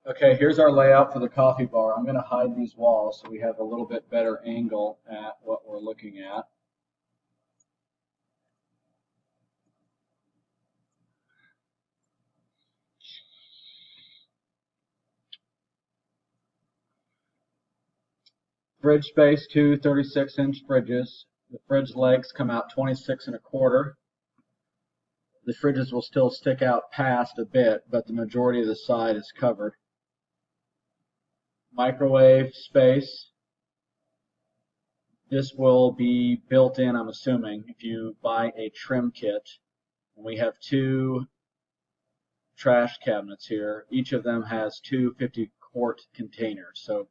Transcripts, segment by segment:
Okay, here's our layout for the coffee bar. I'm going to hide these walls so we have a little bit better angle at what we're looking at. Fridge space, two 36-inch fridges. The fridge legs come out 26 and a quarter. The fridges will still stick out past a bit, but the majority of the side is covered. Microwave space. This will be built in, I'm assuming, if you buy a trim kit. And we have two trash cabinets here. Each of them has two 50-quart containers, so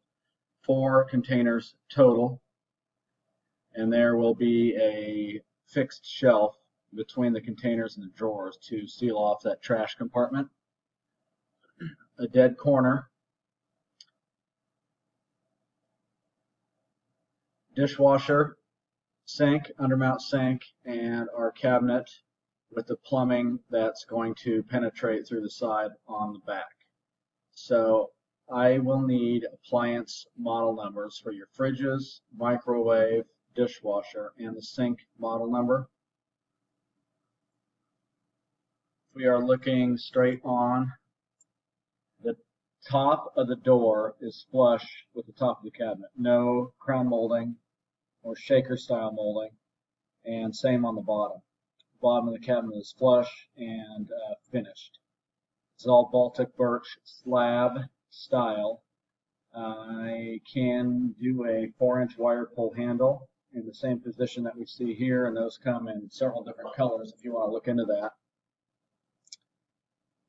4 containers total. And there will be a fixed shelf between the containers and the drawers to seal off that trash compartment. A dead corner. Dishwasher, sink, undermount sink, and our cabinet with the plumbing that's going to penetrate through the side on the back. So I will need appliance model numbers for your fridges, microwave, dishwasher, and the sink model number. If we are looking straight on, the top of the door is flush with the top of the cabinet. No crown molding or shaker style molding, and same on the bottom. The bottom of the cabinet is flush and finished. It's all Baltic birch slab style. I can do a 4-inch wire pull handle in the same position that we see here, and those come in several different colors if you want to look into that.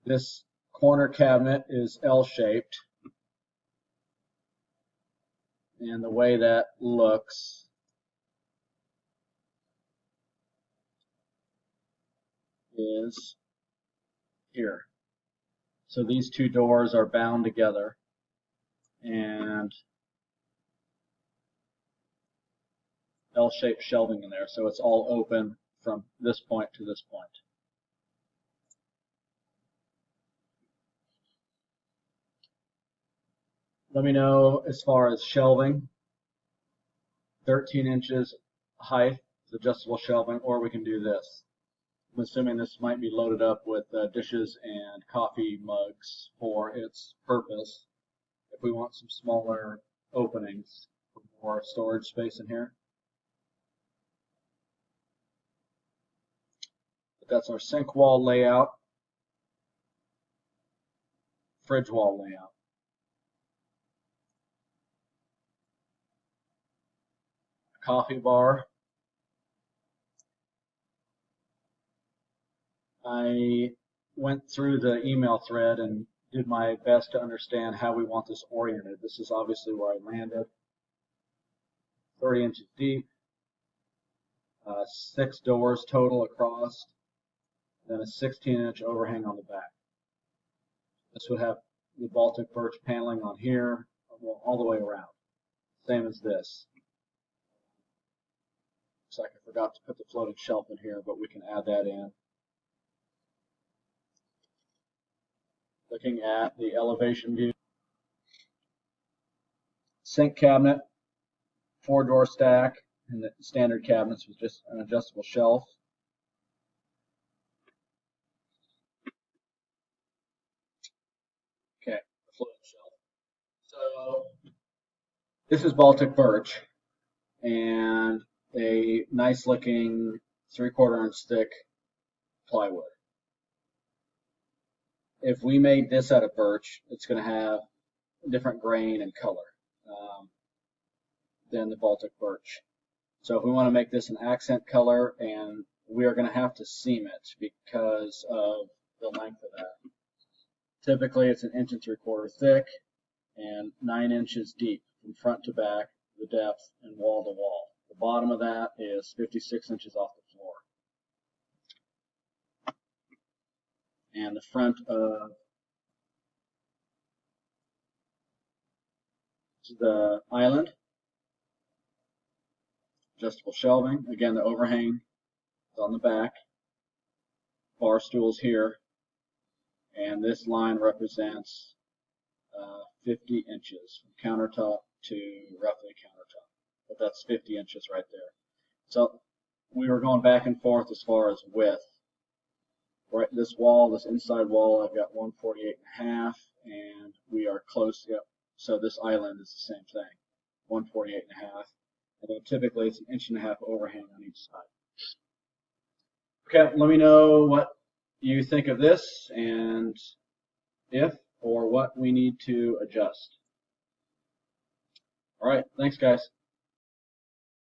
This corner cabinet is L-shaped, and the way that looks is here. So these two doors are bound together, and L-shaped shelving in there, so it's all open from this point to this point. Let me know as far as shelving. 13 inches height is adjustable shelving, or we can do this. I'm assuming this might be loaded up with dishes and coffee mugs for its purpose. If we want some smaller openings for more storage space in here. But that's our sink wall layout, fridge wall layout. Coffee bar. I went through the email thread and did my best to understand how we want this oriented. This is obviously where I landed. 30 inches deep, 6 doors total across, then a 16-inch overhang on the back. This would have the Baltic birch paneling on here, all the way around. Same as this. Looks like I forgot to put the floating shelf in here, but we can add that in. Looking at the elevation view. Sink cabinet, 4-drawer stack, and the standard cabinets with just an adjustable shelf. Okay, floating shelf. So this is Baltic birch and a nice looking 3/4 inch thick plywood. If we made this out of birch, it's going to have a different grain and color than the Baltic birch. So if we want to make this an accent color, and we are going to have to seam it because of the length of that. Typically it's 1 3/4 thick and 9 inches deep from front to back, the depth, and wall to wall. The bottom of that is 56 inches off the floor. And the front of the island, adjustable shelving. Again, the overhang is on the back. Bar stools here. And this line represents 50 inches from countertop to roughly countertop. But that's 50 inches right there. So we were going back and forth as far as width. Right, this wall, this inside wall, I've got 148.5, and we are close. Yep. So this island is the same thing, 148.5, and then typically it's 1.5 inches overhang on each side. Okay, let me know what you think of this and if or what we need to adjust. All right, thanks guys.